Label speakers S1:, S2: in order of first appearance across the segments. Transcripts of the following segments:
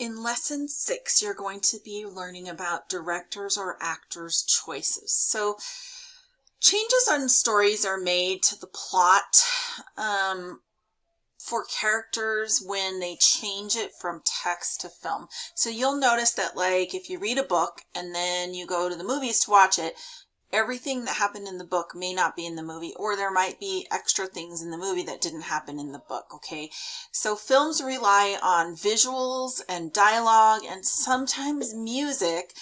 S1: In lesson 6, you're going to be learning about directors or actors' choices. So changes on stories are made to the plot for characters when they change it from text to film. So you'll notice that, like, if you read a book and then you go to the movies to watch it, everything that happened in the book may not be in the movie, or there might be extra things in the movie that didn't happen in the book, okay? So films rely on visuals and dialogue and sometimes music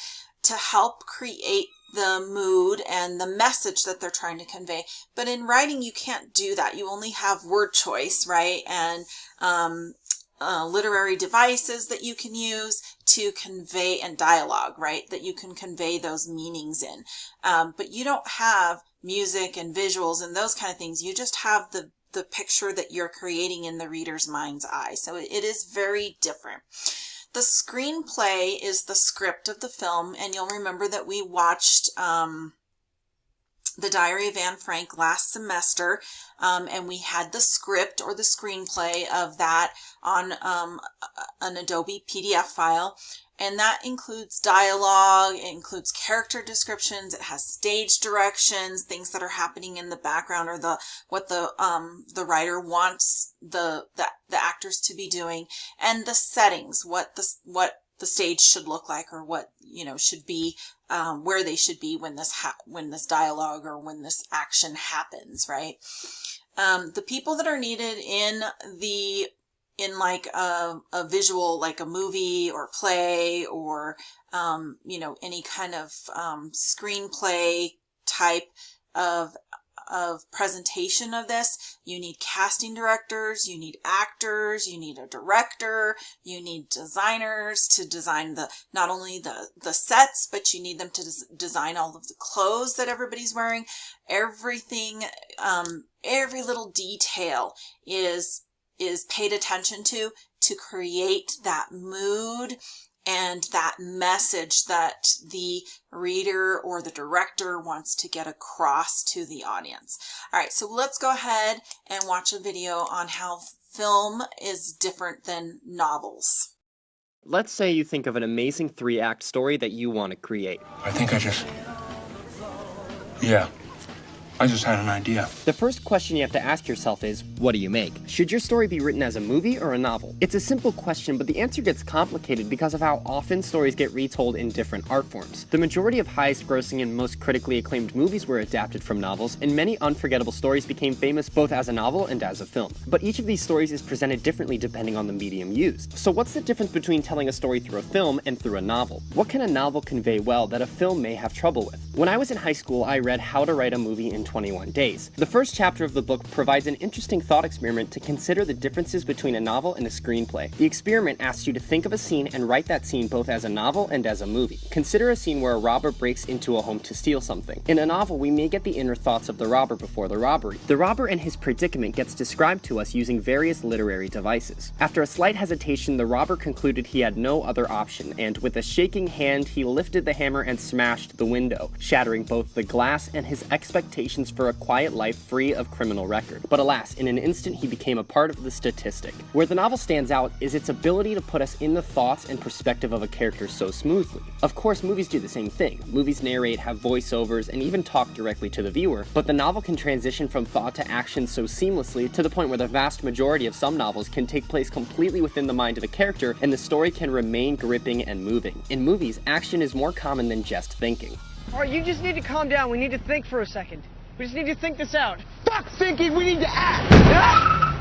S1: to help create the mood and the message that they're trying to convey. But in writing, you can't do that. You only have word choice, right? And literary devices that you can use to convey, and dialogue, right, that you can convey those meanings in. But you don't have music and visuals and those kind of things. You just have the picture that you're creating in the reader's mind's eye. So it is very different. The screenplay is the script of the film, and you'll remember that we watched The Diary of Anne Frank last semester, and we had the script or the screenplay of that on an Adobe PDF file, and that includes dialogue, it includes character descriptions, it has stage directions, things that are happening in the background, or what the writer wants the actors to be doing, and the settings, what the stage should look like, or what, you know, should be where they should be when this dialogue or when this action happens, right? The people that are needed in like a visual, like a movie or play, or you know, any kind of screenplay type of presentation of this, you need casting directors, you need actors, you need a director, you need designers to design not only the sets, but you need them to design all of the clothes that everybody's wearing. Everything, every little detail is paid attention to create that mood and that message that the reader or the director wants to get across to the audience. All right, so let's go ahead and watch a video on how film is different than novels.
S2: Let's say you think of an amazing 3-act story that you want to create.
S3: I just had an idea.
S2: The first question you have to ask yourself is, what do you make? Should your story be written as a movie or a novel? It's a simple question, but the answer gets complicated because of how often stories get retold in different art forms. The majority of highest grossing and most critically acclaimed movies were adapted from novels, and many unforgettable stories became famous both as a novel and as a film. But each of these stories is presented differently depending on the medium used. So what's the difference between telling a story through a film and through a novel? What can a novel convey well that a film may have trouble with? When I was in high school, I read How to Write a Movie in 21 Days. The first chapter of the book provides an interesting thought experiment to consider the differences between a novel and a screenplay. The experiment asks you to think of a scene and write that scene both as a novel and as a movie. Consider a scene where a robber breaks into a home to steal something. In a novel, we may get the inner thoughts of the robber before the robbery. The robber and his predicament gets described to us using various literary devices. After a slight hesitation, the robber concluded he had no other option, and with a shaking hand, he lifted the hammer and smashed the window, shattering both the glass and his expectations for a quiet life free of criminal record. But alas, in an instant he became a part of the statistic. Where the novel stands out is its ability to put us in the thoughts and perspective of a character so smoothly. Of course, movies do the same thing. Movies narrate, have voiceovers, and even talk directly to the viewer, but the novel can transition from thought to action so seamlessly to the point where the vast majority of some novels can take place completely within the mind of a character, and the story can remain gripping and moving. In movies, action is more common than just thinking.
S4: Alright, you just need to calm down. We need to think for a second. We just need to think this out. Fuck thinking, we need to act!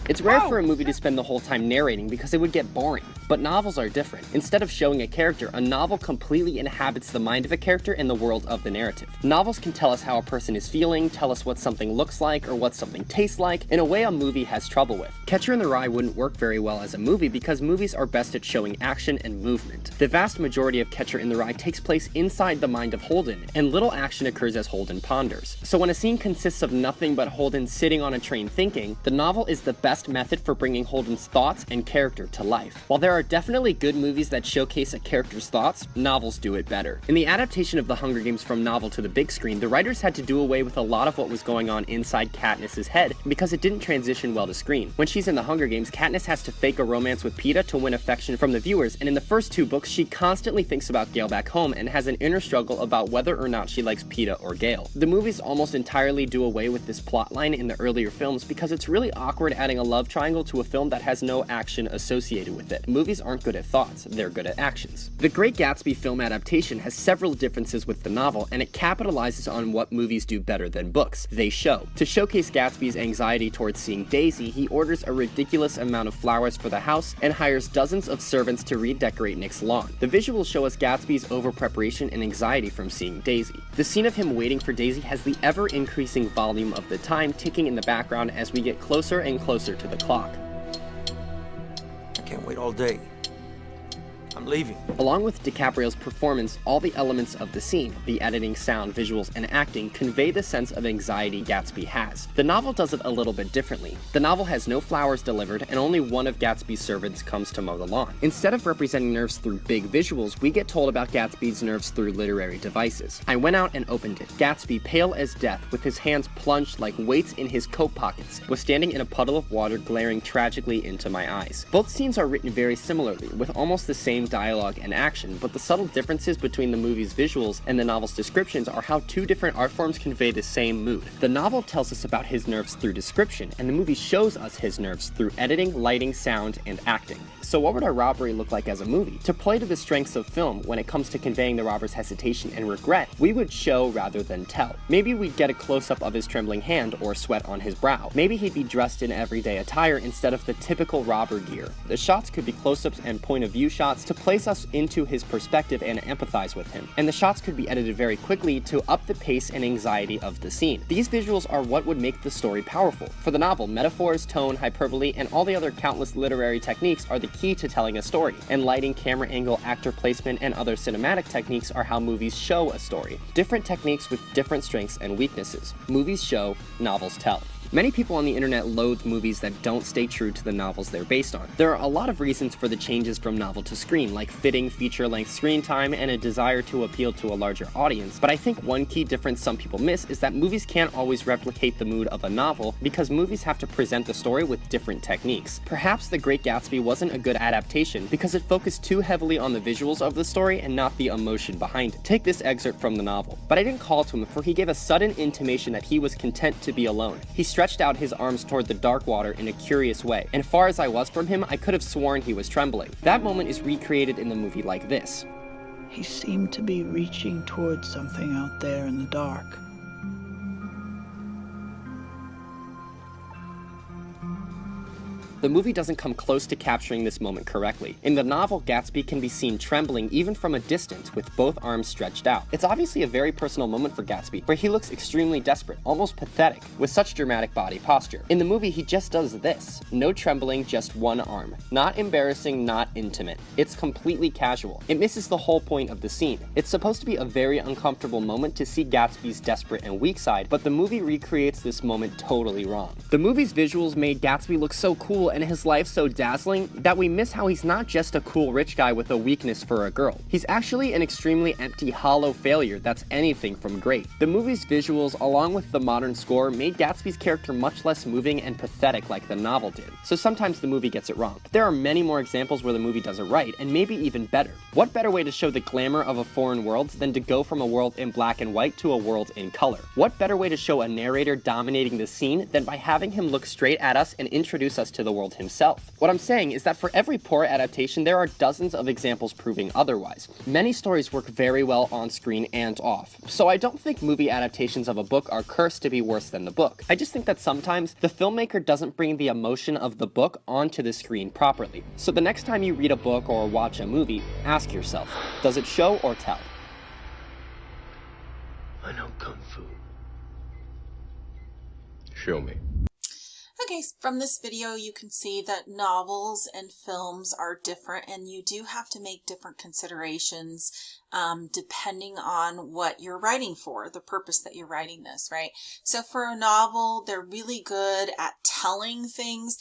S2: It's rare for a movie to spend the whole time narrating because it would get boring, but novels are different. Instead of showing a character, a novel completely inhabits the mind of a character and the world of the narrative. Novels can tell us how a person is feeling, tell us what something looks like or what something tastes like, in a way a movie has trouble with. Catcher in the Rye wouldn't work very well as a movie because movies are best at showing action and movement. The vast majority of Catcher in the Rye takes place inside the mind of Holden, and little action occurs as Holden ponders. So when a scene consists of nothing but Holden sitting on a train thinking, the novel is the best best method for bringing Holden's thoughts and character to life. While there are definitely good movies that showcase a character's thoughts, novels do it better. In the adaptation of The Hunger Games from novel to the big screen, the writers had to do away with a lot of what was going on inside Katniss's head because it didn't transition well to screen. When she's in The Hunger Games, Katniss has to fake a romance with Peeta to win affection from the viewers, and in the first 2 books, she constantly thinks about Gale back home and has an inner struggle about whether or not she likes Peeta or Gale. The movies almost entirely do away with this plotline in the earlier films because it's really awkward adding a love triangle to a film that has no action associated with it. Movies aren't good at thoughts, they're good at actions. The Great Gatsby film adaptation has several differences with the novel, and it capitalizes on what movies do better than books. They show. To showcase Gatsby's anxiety towards seeing Daisy, he orders a ridiculous amount of flowers for the house and hires dozens of servants to redecorate Nick's lawn. The visuals show us Gatsby's over-preparation and anxiety from seeing Daisy. The scene of him waiting for Daisy has the ever-increasing volume of the time ticking in the background as we get closer and closer to the clock.
S5: I can't wait all day. I'm leaving.
S2: Along with DiCaprio's performance, all the elements of the scene, the editing, sound, visuals, and acting, convey the sense of anxiety Gatsby has. The novel does it a little bit differently. The novel has no flowers delivered, and only one of Gatsby's servants comes to mow the lawn. Instead of representing nerves through big visuals, we get told about Gatsby's nerves through literary devices. I went out and opened it. Gatsby, pale as death, with his hands plunged like weights in his coat pockets, was standing in a puddle of water glaring tragically into my eyes. Both scenes are written very similarly, with almost the same dialogue and action, but the subtle differences between the movie's visuals and the novel's descriptions are how 2 different art forms convey the same mood. The novel tells us about his nerves through description, and the movie shows us his nerves through editing, lighting, sound, and acting. So what would a robbery look like as a movie? To play to the strengths of film when it comes to conveying the robber's hesitation and regret, we would show rather than tell. Maybe we'd get a close-up of his trembling hand or sweat on his brow. Maybe he'd be dressed in everyday attire instead of the typical robber gear. The shots could be close-ups and point-of-view shots to place us into his perspective and empathize with him. And the shots could be edited very quickly to up the pace and anxiety of the scene. These visuals are what would make the story powerful. For the novel, metaphors, tone, hyperbole, and all the other countless literary techniques are the key to telling a story, and lighting, camera angle, actor placement, and other cinematic techniques are how movies show a story. Different techniques with different strengths and weaknesses. Movies show, novels tell. Many people on the internet loathe movies that don't stay true to the novels they're based on. There are a lot of reasons for the changes from novel to screen, like fitting feature-length screen time and a desire to appeal to a larger audience, but I think one key difference some people miss is that movies can't always replicate the mood of a novel because movies have to present the story with different techniques. Perhaps The Great Gatsby wasn't a good adaptation because it focused too heavily on the visuals of the story and not the emotion behind it. Take this excerpt from the novel. "But I didn't call to him, for he gave a sudden intimation that he was content to be alone. He stretched out his arms toward the dark water in a curious way, and far as I was from him, I could have sworn he was trembling." That moment is recreated in the movie like this.
S6: He seemed to be reaching towards something out there in the dark.
S2: The movie doesn't come close to capturing this moment correctly. In the novel, Gatsby can be seen trembling even from a distance with both arms stretched out. It's obviously a very personal moment for Gatsby, where he looks extremely desperate, almost pathetic, with such dramatic body posture. In the movie, he just does this. No trembling, just one arm. Not embarrassing, not intimate. It's completely casual. It misses the whole point of the scene. It's supposed to be a very uncomfortable moment to see Gatsby's desperate and weak side, but the movie recreates this moment totally wrong. The movie's visuals made Gatsby look so cool and his life so dazzling that we miss how he's not just a cool rich guy with a weakness for a girl. He's actually an extremely empty, hollow failure that's anything from great. The movie's visuals, along with the modern score, made Gatsby's character much less moving and pathetic like the novel did. So sometimes the movie gets it wrong. But there are many more examples where the movie does it right, and maybe even better. What better way to show the glamour of a foreign world than to go from a world in black and white to a world in color? What better way to show a narrator dominating the scene than by having him look straight at us and introduce us to the world himself? What I'm saying is that for every poor adaptation, there are dozens of examples proving otherwise. Many stories work very well on screen and off, so I don't think movie adaptations of a book are cursed to be worse than the book. I just think that sometimes the filmmaker doesn't bring the emotion of the book onto the screen properly. So the next time you read a book or watch a movie, ask yourself, does it show or tell?
S5: I know Kung Fu.
S3: Show me.
S1: Okay, from this video you can see that novels and films are different, and you do have to make different considerations depending on what you're writing for, the purpose that you're writing this, right? So for a novel, they're really good at telling things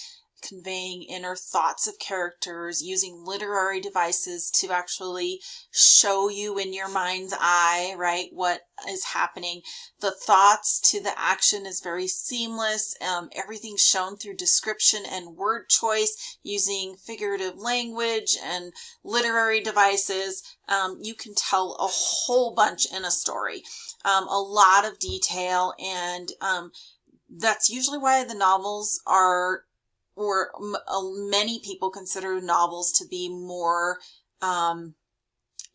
S1: conveying inner thoughts of characters, using literary devices to actually show you in your mind's eye, right, what is happening. The thoughts to the action is very seamless. Everything's shown through description and word choice, using figurative language and literary devices. You can tell a whole bunch in a story, a lot of detail, and that's usually why the novels are, or many people consider novels to be more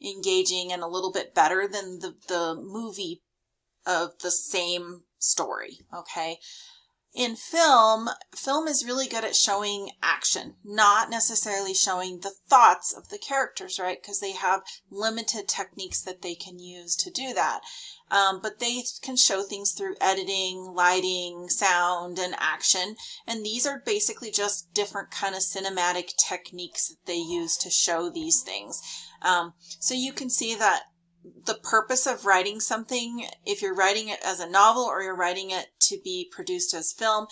S1: engaging and a little bit better than the movie of the same story. Okay. In film is really good at showing action, not necessarily showing the thoughts of the characters, right? Because they have limited techniques that they can use to do that. But they can show things through editing, lighting, sound, and action. And these are basically just different kind of cinematic techniques that they use to show these things. So you can see that the purpose of writing something, if you're writing it as a novel or you're writing it to be produced as film,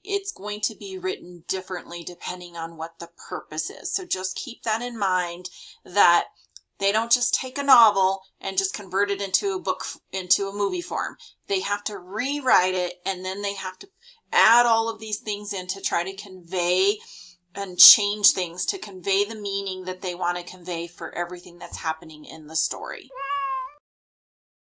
S1: it's going to be written differently depending on what the purpose is. So just keep that in mind, that they don't just take a novel and just convert it into a book, into a movie form. They have to rewrite it, and then they have to add all of these things in to try to convey and change things to convey the meaning that they want to convey for everything that's happening in the story.